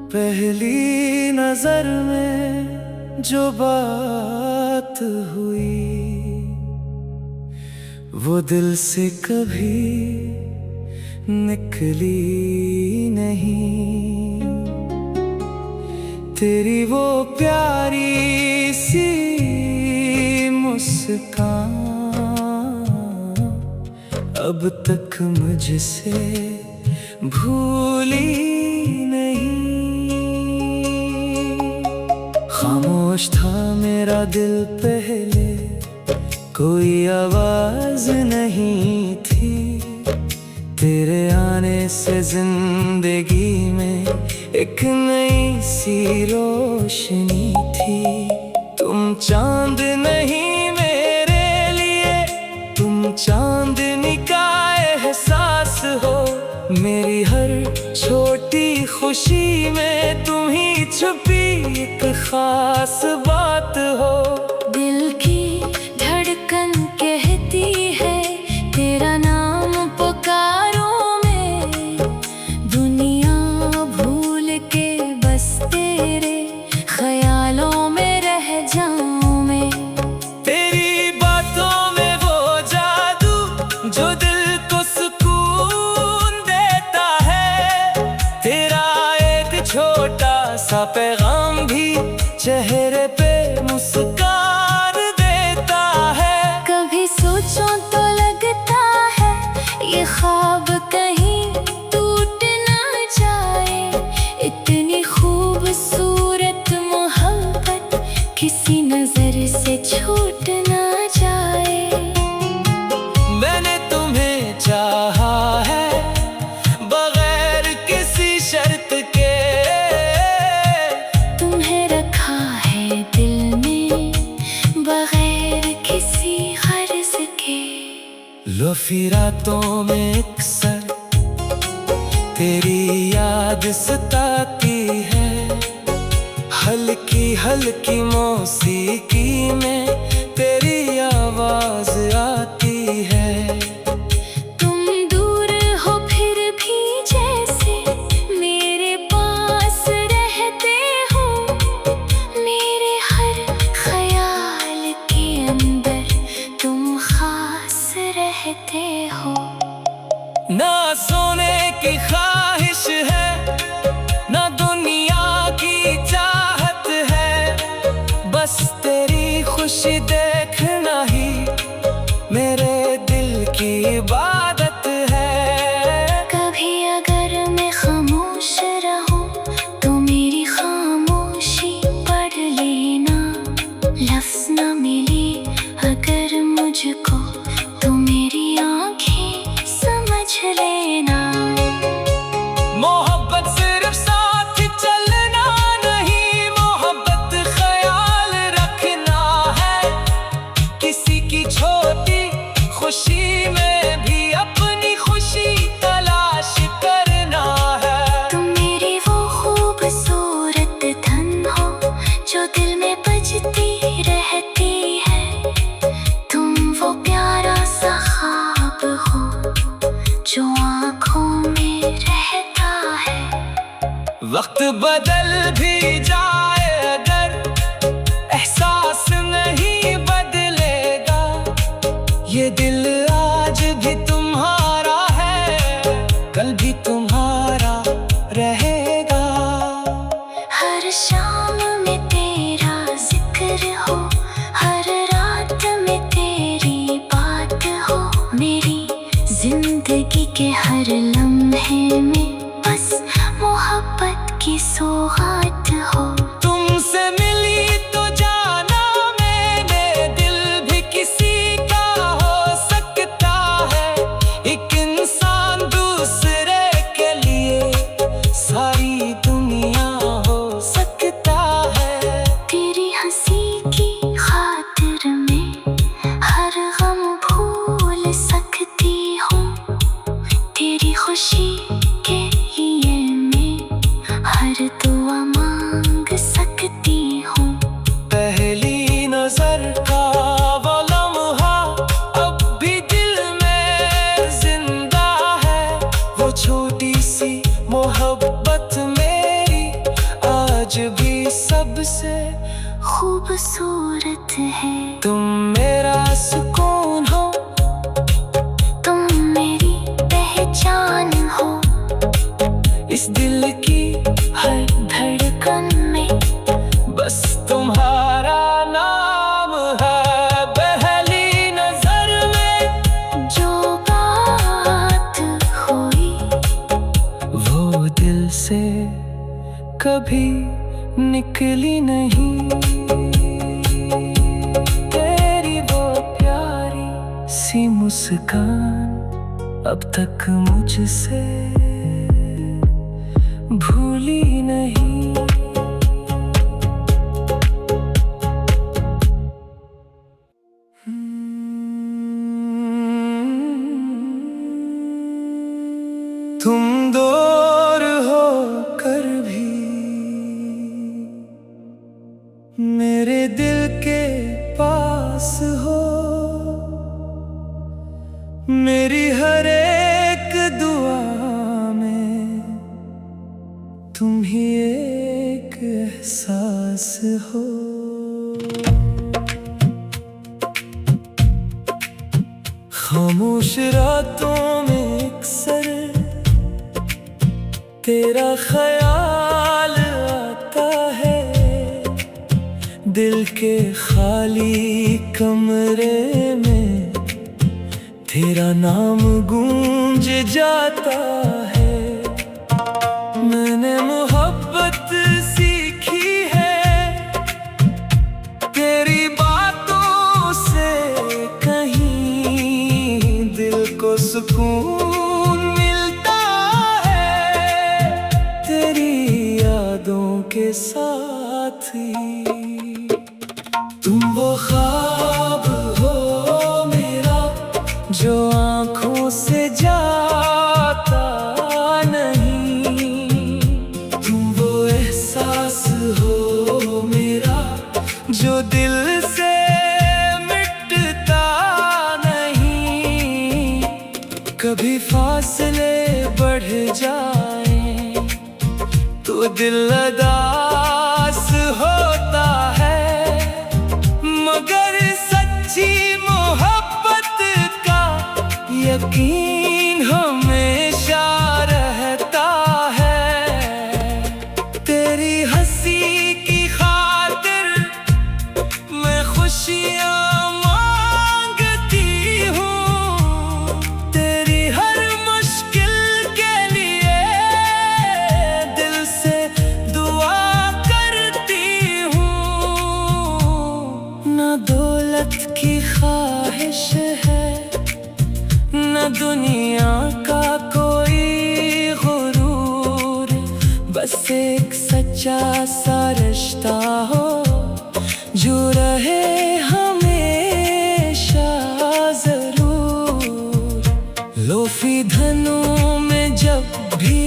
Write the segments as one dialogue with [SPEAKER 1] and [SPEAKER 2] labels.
[SPEAKER 1] पहली नजर में जो बात हुई वो दिल से कभी निकली नहीं। तेरी वो प्यारी सी मुस्कान अब तक मुझसे भूली नहीं। खामोश था मेरा दिल पहले, कोई आवाज नहीं थी। तेरे आने से जिंदगी में एक नई सी रोशनी थी। तुम चांद नहीं मेरे लिए, तुम चांदनी का एहसास हो। मेरी हर छोटी खुशी में तुम ही छुपी एक खास बात हो।
[SPEAKER 2] दिल की धड़कन कहती है तेरा नाम पुकारूं मैं। दुनिया भूल के बस तेरे ख्यालों में रह जाऊं मैं।
[SPEAKER 1] तेरी बातों में वो जादू जो दिल को सुकून देता है। तेरा एक छोटा सा पैगाम भी चेहरे पे मुस्कान देता है।
[SPEAKER 2] कभी सोचूं तो लगता है ये ख्वाब कहीं टूट ना जाए। इतनी खूबसूरत मोहब्बत किसी नजर से छूट ना जाए।
[SPEAKER 1] मैंने तुम्हें चाहा है बगैर किसी शर्त के।
[SPEAKER 2] तुम्हें रखा है दिल में बगैर किसी गर्ज के।
[SPEAKER 1] लो फिर रातों में अक्सर तेरी याद सताती है। हल्की हल्की मौसीकी में तेरी आवाज आती है।
[SPEAKER 2] तुम दूर हो फिर भी जैसे मेरे पास रहते हो। मेरे हर ख्याल के अंदर तुम खास रहते हो।
[SPEAKER 1] ना सोने की ख्वाहिश है, ना दुनिया की चाहत है। बस तेरी खुशी देखना ही मेरे दिल की इबादत है।
[SPEAKER 2] कभी अगर मैं खामोश रहूं तो मेरी खामोशी पढ़ लेना। लफ्ज़ न मिले अगर मुझको तो मेरी आंखें समझ लेना।
[SPEAKER 1] मोहब्बत सिर्फ साथ चलना नहीं, मोहब्बत ख्याल रखना है। किसी की छोटी खुशी में भी अपनी खुशी तलाश करना है।
[SPEAKER 2] तुम मेरी वो खूबसूरत धन हो जो दिल में बजती रहती है। तुम वो प्यारा सा ख्वाब हो जो आँखों में रहता है।
[SPEAKER 1] वक्त बदल भी जाए अगर एहसास नहीं बदलेगा। ये दिल आज भी तुम्हारा है, कल भी तुम्हारा रहेगा।
[SPEAKER 2] हर शाम में तेरा जिक्र हो, हर रात में तेरी बात हो। मेरी जिंदगी के हर लम्हे में बस मोहब्बत की सौगात हो।
[SPEAKER 1] तुमसे मिली तो जाना मैंने, दिल भी किसी का हो सकता है। एक इंसान दूसरे के लिए सारी दुनिया हो सकता है।
[SPEAKER 2] तेरी हंसी की खातिर में हर गम भूल सकती हूँ। तेरी खुशी के लिए मैं हर दुआ मांग सकती हूँ।
[SPEAKER 1] पहली नजर का वो लम्हा अब भी दिल में जिंदा है। वो छोटी सी मोहब्बत मेरी आज भी सबसे
[SPEAKER 2] खूबसूरत है।
[SPEAKER 1] तुम मेरा सुकून हो,
[SPEAKER 2] तुम मेरी पहचान हो।
[SPEAKER 1] इस दिल की
[SPEAKER 2] हर धड़कन में
[SPEAKER 1] बस तुम्हारा नाम है। पहली नजर में
[SPEAKER 2] जो बात हुई
[SPEAKER 1] वो दिल से कभी निकली नहीं। तेरी वो प्यारी सी मुस्कान अब तक मुझसे भूली नहीं। तुम दूर हो कर भी मेरे दिल के पास हो। मेरी हर एक दुआ में तुम ही एक एहसास हो। खामोश रातों में अक्सर तेरा ख्याल आता है। दिल के खाली कमरे में तेरा नाम गूंज जाता है। मैंने मोहब्बत सीखी है तेरी बातों से, कहीं दिल को सुकून मिलता है तेरी यादों के साथ ही। तुम वो ख्वाब हो मेरा जो आँखों से जाता नहीं। तुम वो एहसास हो मेरा जो दिल से मिटता नहीं। कभी फासले बढ़ जाएं तो दिल उदास होता है, मगर सच्ची मोहब्बत का यकीन हमेशा रहता है। तेरी हंसी की खातिर मैं खुशियाँ मांगती हूँ। तेरी हर मुश्किल के लिए दिल से दुआ करती हूँ। ना दौलत की ख्वाहिश है न दुनिया का कोई गुरूर, बस एक सच्चा सा रिश्ता हो जो रहे हमेशा जरूर। लोफी धनों में जब भी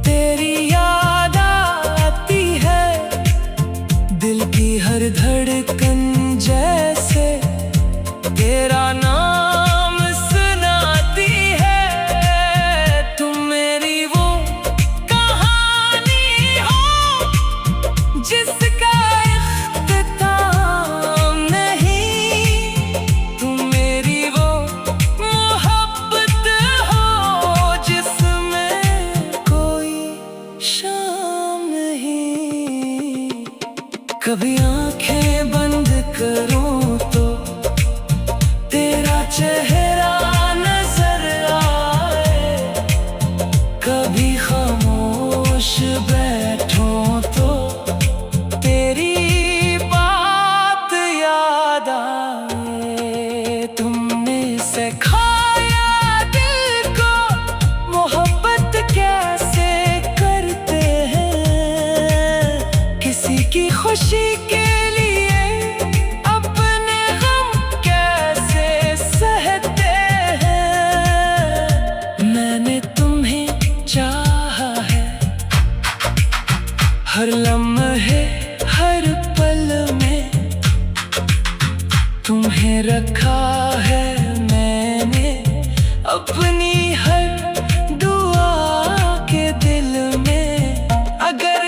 [SPEAKER 1] तेरी याद आती है, दिल की हर धड़कन जैसे तेरा नाम सुनाती है। तुम मेरी वो कहानी हो जिसका इख्तिताम नहीं। तुम मेरी वो मोहब्बत हो जिसमें कोई शाम नहीं। कभी आंखें बंद करूं तो तेरा चेहरा नजर आए, कभी खामोश बैठूं तो तेरी बात याद आए। तुमने सिखाया दिल को मोहब्बत कैसे करते हैं, किसी की खुशी के लिए अपने गम कैसे सहते हैं। मैंने तुम्हें चाहा है हर लम्हे हर पल में, तुम्हें रखा है मैंने अपनी हर दुआ के दिल में। अगर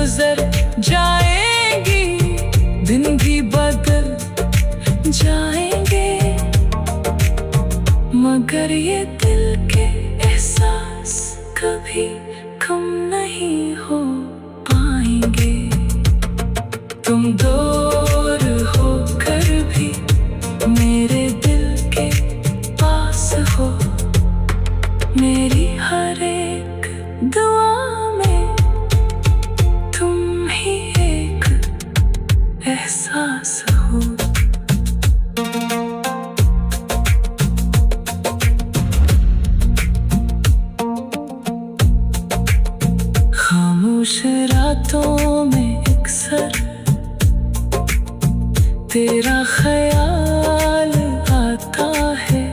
[SPEAKER 1] गुजर जाएंगी, दिन भी बदल जाएंगे, मगर ये दिल के एहसास कभी कम नहीं हो पाएंगे। तुम दूर होकर भी मेरे दिल के पास हो, मेरी हर एक दुआ में तुम ही एक एहसास हो। खामोश रातों में अक्सर तेरा ख्याल आता है,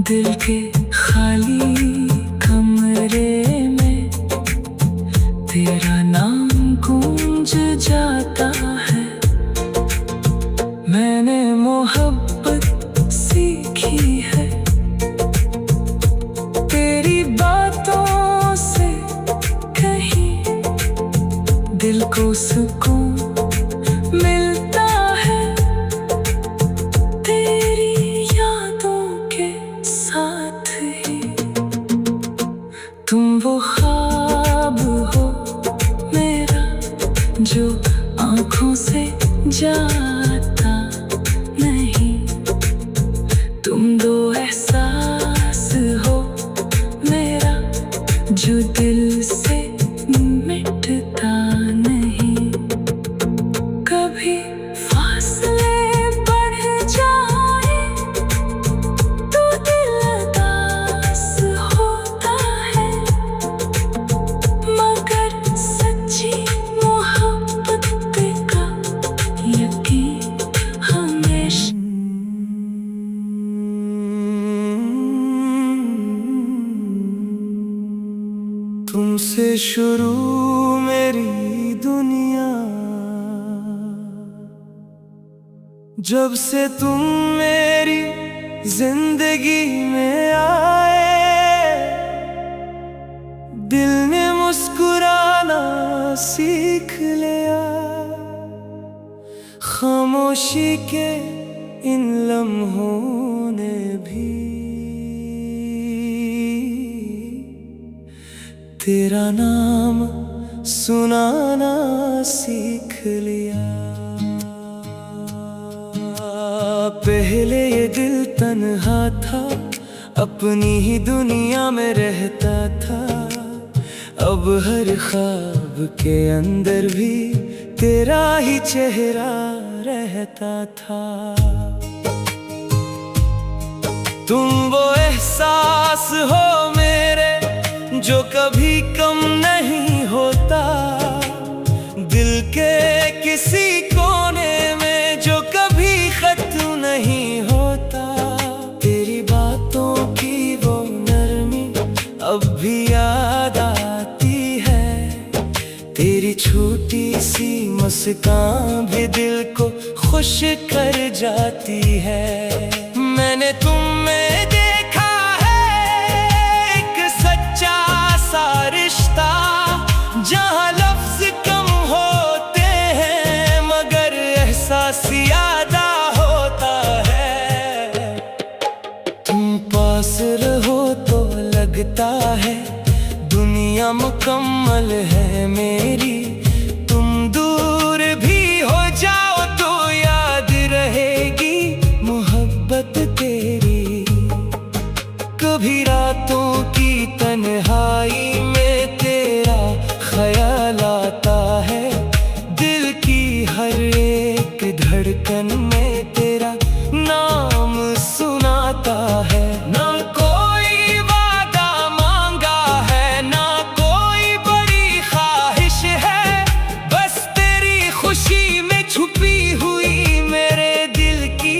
[SPEAKER 1] दिल के खाली कमरे में तेरा नाम गूंज जाता है। मैंने मोहब्बत सीखी है तेरी बातों से, कहीं दिल को सुकून मिलता है तेरी यादों के साथ ही। तुम वो ख्वाब हो मेरा जो आँखों से जाता नहीं, तुम दो एहसास हो मेरा जो दिल से मिटता नहीं। कभी फासले बढ़ जाए तो दिल उदास होता है, मगर सच्ची मोहब्बत का यकीन हमेशा। तुमसे शुरू मेरी दुनिया, जब से तुम मेरी जिंदगी में आए, दिल ने मुस्कुराना सीख लिया। खामोशी के इन लम्हों ने भी तेरा नाम सुनाना सीख लिया। पहले ये दिल तन्हा था, अपनी ही दुनिया में रहता था, अब हर ख्वाब के अंदर भी तेरा ही चेहरा रहता था। तुम वो एहसास हो मेरे जो कभी कम नहीं होता, दिल के किसी कोने में जो कभी खत्म नहीं होता। तेरी बातों की वो नरमी अब भी याद आती है, तेरी छोटी सी मुस्कान भी दिल को खुश कर जाती है। मैंने तुम में देखा है एक सच्चा सा रिश्ता, जहाँ लफ्ज कम होते हैं मगर एहसास ज्यादा होता है। तुम पास रहो तो लगता है दुनिया मुकम्मल है मेरी, तुम दूर भी हो जाओ तो याद रहेगी मोहब्बत तेरी। कभी रातों की तन्हाई में तेरा ख्याल आता है, दिल की हर एक धड़कन में तेरा नाम सुनाता है। ना कोई वादा मांगा है, ना कोई बड़ी ख्वाहिश है, बस तेरी खुशी में छुपी हुई मेरे दिल की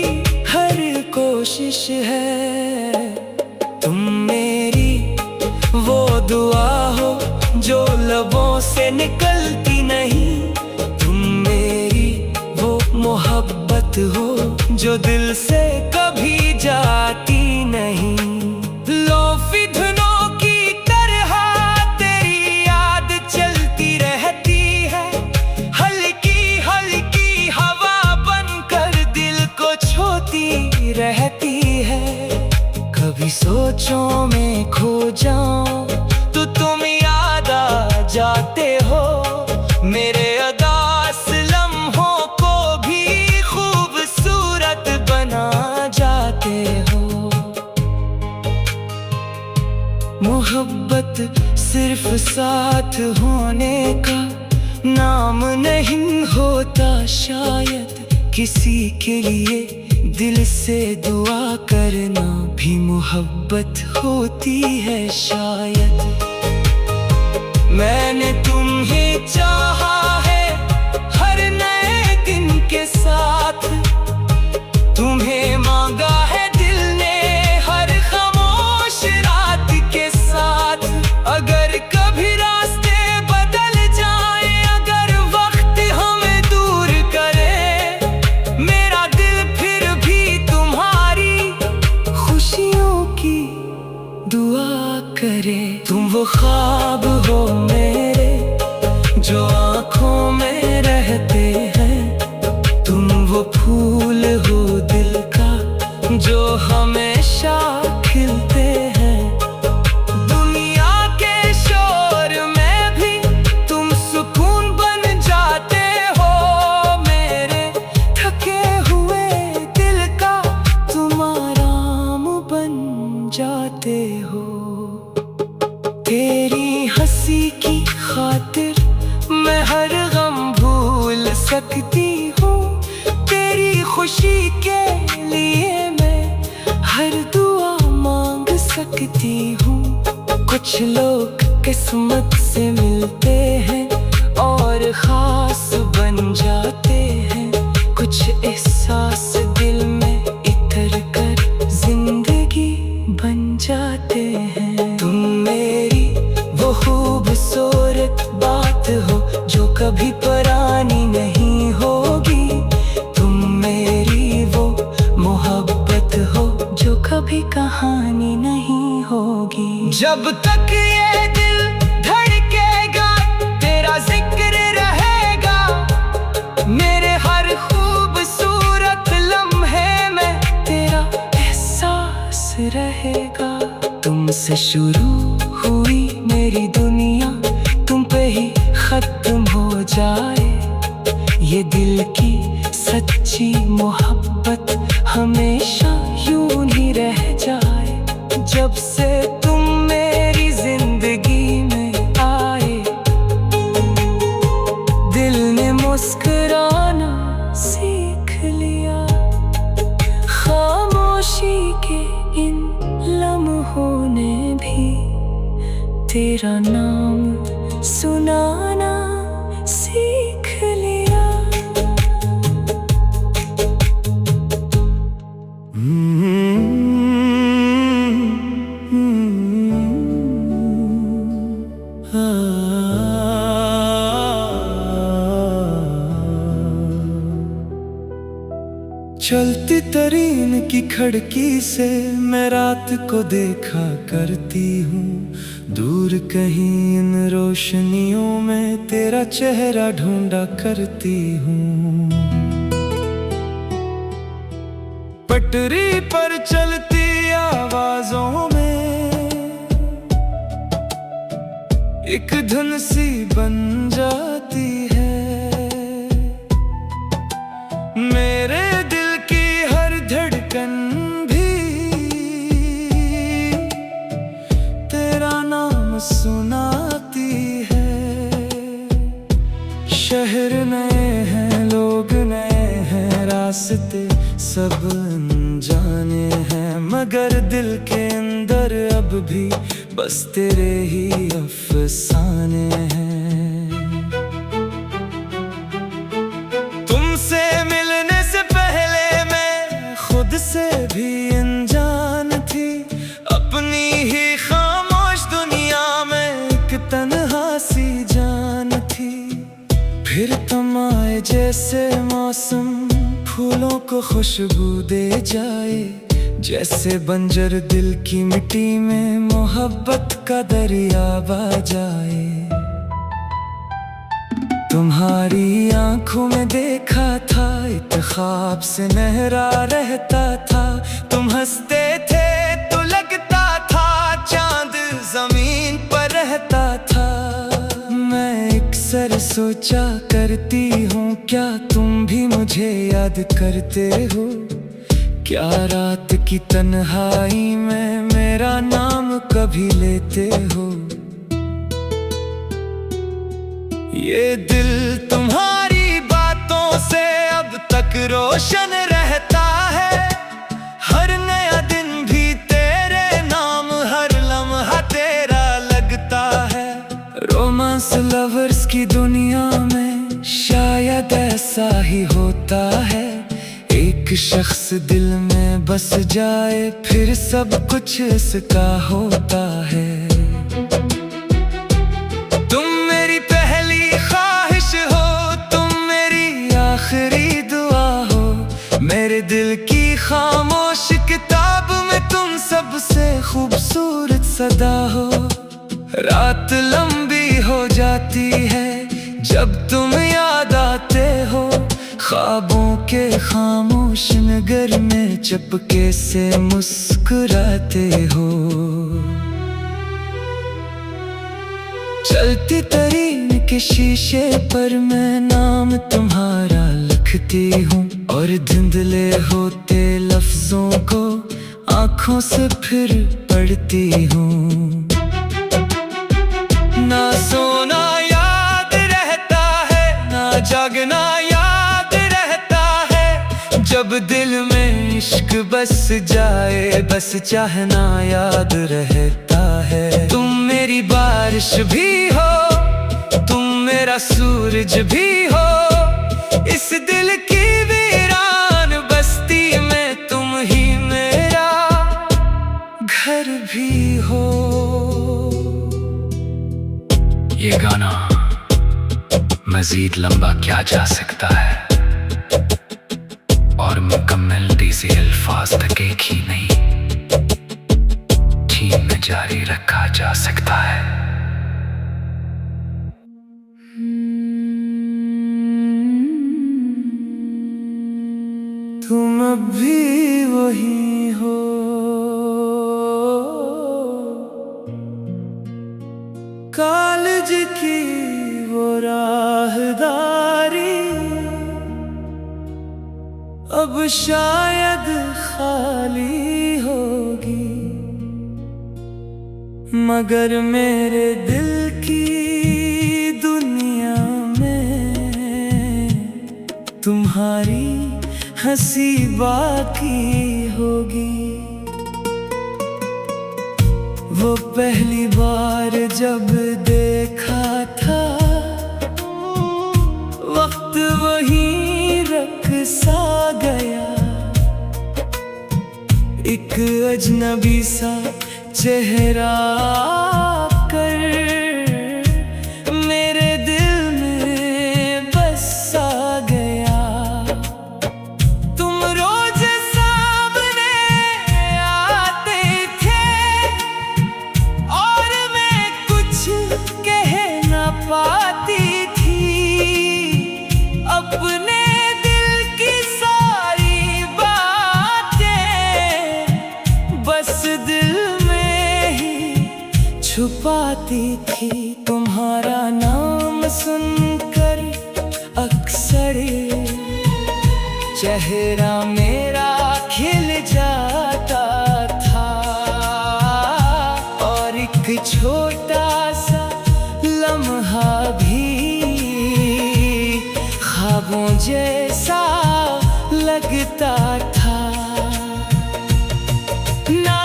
[SPEAKER 1] हर कोशिश है। तुम मेरी वो दुआ हो जो लबों से निकलती नहीं, तुम मेरी वो मोहब्बत हो जो दिल से कभी जाती नहीं। लो फिदनों की तरह तेरी याद चलती रहे, सोचों में खो जाऊं तो तुम याद आ जाते हो। मेरे अदास लम्हों को भी खूबसूरत बना जाते हो। मोहब्बत सिर्फ साथ होने का नाम नहीं होता, शायद किसी के लिए दिल से दुआ करना भी मोहब्बत होती है शायद। मैंने तुम्हें चाहा है हर नए दिन के साथ, तुम्हें मांगा है दिल ने हर खामोश रात के साथ। अगर कभी रास्ते बदल जाए, अगर वक्त हमें दूर करे, मेरा दिल फिर भी तुम्हारी खुशियों की दुआ करे। तुम वो ख्वाब हो मेरे जो आँखों में रहते हैं, तुम वो फूल हो दिल का जो हमेशा खिलते हैं। दुनिया के शोर में भी तुम सुकून बन जाते हो, मेरे थके हुए दिल का तुम आराम बन जाते हो। तेरी हंसी की खातिर मैं हर गम भूल सकती हूँ, तेरी खुशी के लिए मैं हर दुआ मांग सकती हूँ। कुछ लोग किस्मत से मिलते हैं और खास बन जाते हैं, कुछ एहसास दिल में इतर कर जिंदगी बन जाते हैं। तुम मेरी वो खूबसूरत बात हो जो कभी पुरानी नहीं होगी, तुम मेरी वो मोहब्बत हो जो कभी कहानी नहीं होगी। जब तक ये दिल धड़केगा तेरा जिक्र रहेगा, मेरे हर खूबसूरत लम्हे में तेरा एहसास रहेगा। तुमसे शुरू हुई मेरी दुनिया तुम पे ही खत्म हो जाए, ये दिल की सच्ची मोहब्बत हमेशा यूं ही रह जाए। जब से तुम मेरी जिंदगी में आए, दिल ने मुस्कुराना सीख लिया, खामोशी के इन लम्हों ने भी तेरा नाम सुनाना सीख लिया।
[SPEAKER 3] चलती तरीन की खिड़की से मैं रात को देखा करती हूँ, दूर कहीं इन रोशनियों में तेरा चेहरा ढूंढा करती हूँ। पटरी पर चलती आवाजों में एक धुन सी बन जाती है, मेरे दिल की हर धड़कन भी तेरा नाम सुनाती है। शहर नए हैं, लोग नए हैं, रास्ते सब अनजाने हैं, मगर दिल के अंदर अब भी बस तेरे ही अफसाने हैं। तुमसे मिलने से पहले मैं खुद से भी अनजान थी, अपनी ही खामोश दुनिया में एक तन्हा सी जान थी। फिर तुम आए जैसे मौसम फूलों को खुशबू दे जाए, जैसे बंजर दिल की मिट्टी में मोहब्बत का दरिया बह जाए। तुम्हारी आंखों में देखा था एक ख्वाब से नहरा रहता था, तुम हंसते थे तो लगता
[SPEAKER 1] अक्सर सोचा करती हूँ, क्या तुम भी मुझे याद करते हो? क्या रात की तन्हाई में मेरा नाम कभी लेते हो? ये दिल तुम्हारी बातों से अब तक रोशन रहता है। हर नया दिन भी तेरे नाम, हर लम्हा तेरा लगता है। रोमांस लवर्स की दुनिया में शायद ऐसा ही होता है। एक शख्स दिल में बस जाए, फिर सब कुछ इसका होता है। तुम मेरी पहली ख्वाहिश हो, तुम मेरी आखिरी दुआ हो। मेरे दिल की खामोश किताब में तुम सबसे खूबसूरत सदा हो। रात लंबी हो जाती है जब तुम याद आते हो। ख्वाबों के खामोश नगर में चपके से मुस्कुराते हो। चलती ट्रेन के शीशे पर मैं नाम तुम्हारा लिखती हूँ, और धुंधले होते लफ्जों को आँखों से फिर पढ़ती हूँ। ना सोना याद रहता है, ना जागना याद रहता है। जब दिल में इश्क बस जाए, बस चाहना याद रहता है। तुम मेरी बारिश भी हो, तुम मेरा सूरज भी हो। इस दिल की वीरान बस्ती में तुम ही मेरा घर भी हो।
[SPEAKER 4] ये गाना मजीद लंबा क्या जा सकता है, और मुकम्मल डीसी अल्फाज तक एक ही नहीं थीम में जारी रखा जा सकता है।
[SPEAKER 1] तुम अब भी वही हो, कॉलेज की वो राहदारी अब शायद खाली होगी, मगर मेरे दिल की दुनिया में तुम्हारी हंसी बाकी होगी। वो पहली बार जब देखा था, वक्त वहीं रख सा गया। एक अजनबी सा चेहरा कर मेरे दिल में बस आ गया। तुम रोज सामने आते थे और मैं कुछ कह ना पाती थी। अपने दिल की सारी बातें बस दिल छुपाती थी। तुम्हारा नाम सुनकर अक्सर चेहरा मेरा खिल जाता था, और एक छोटा सा लम्हा भी ख्वाबों जैसा लगता था। ना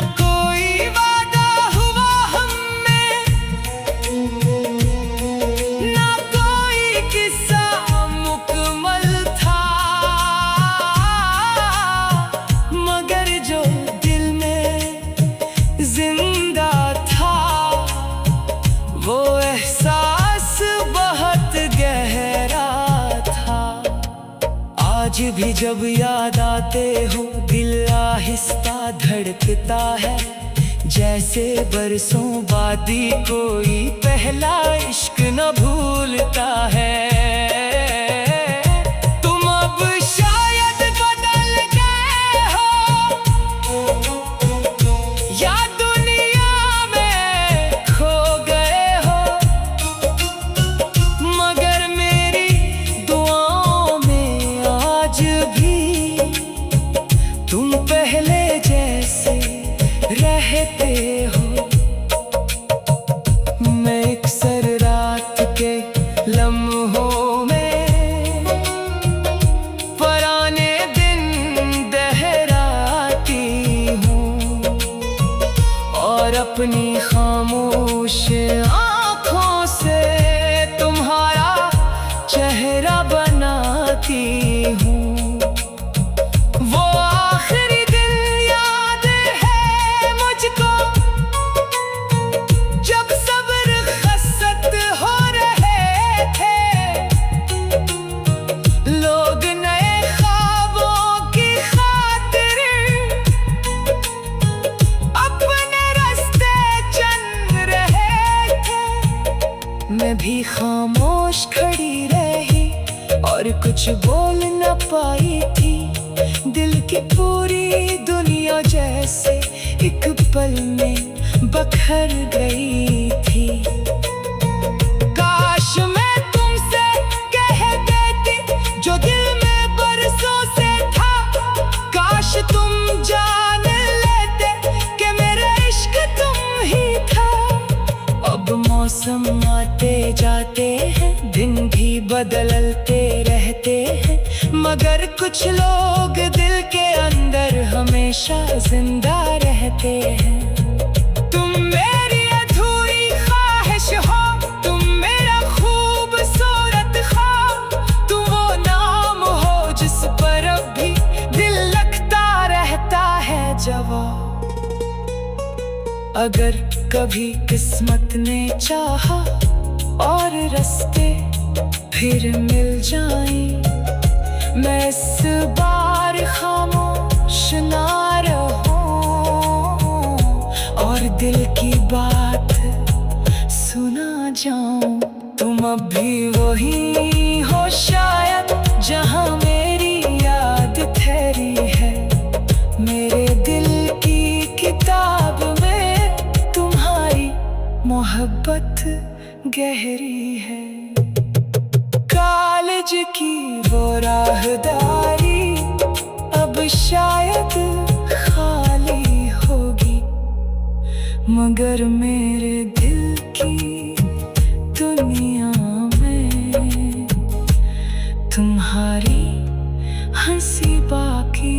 [SPEAKER 1] आज भी जब याद आते हो, दिल आहिस्ता धड़कता है। जैसे बरसों बादी कोई पहला इश्क न भूलता है। तुम अब शायद बदल गए हो, या दुनिया में खो गए हो, मगर
[SPEAKER 3] कहते हो। मैं अक्सर रात के लम्हों में पुराने दिन दोहराती हूँ और अपनी खामोश आँखों से तुम्हारा चेहरा बनाती हूँ। वो आखिरी दिन याद है मुझको जब सब्र खसत हो रहे थे। लोग नए ख्वाबों की खातिर अपने रास्ते चल रहे थे। मैं भी खामोश खड़ी रही और कुछ बोल न पाई थी। दिल की पूरी दुनिया जैसे एक पल में बखर गई थी। काश मैं तुमसे कह देती जो दिल में बरसों से था। काश तुम जान लेते कि मेरा इश्क तुम ही था। अब मौसम आते जाते हैं, दिन भी बदलते रहते हैं, मगर कुछ लोग दिल के अंदर हमेशा जिंदा रहते हैं। तुम मेरी अधूरी ख्वाहिश हो, तुम मेरा खूबसूरत ख्वाब, तुम वो नाम हो जिस पर अब भी दिल लगता रहता है जवाब। अगर कभी किस्मत ने चाहा और रास्ते फिर मिल जाएं, मैं इस बार खामोश ना रहूं और दिल की बात सुना जाऊं। तुम अब भी वही हो शायद जहां मेरी याद ठहरी है। मेरे दिल की किताब में तुम्हारी मोहब्बत गहरी है। कॉलेज की वो राहदारी अब शायद खाली होगी, मगर मेरे दिल की दुनिया में तुम्हारी हंसी बाकी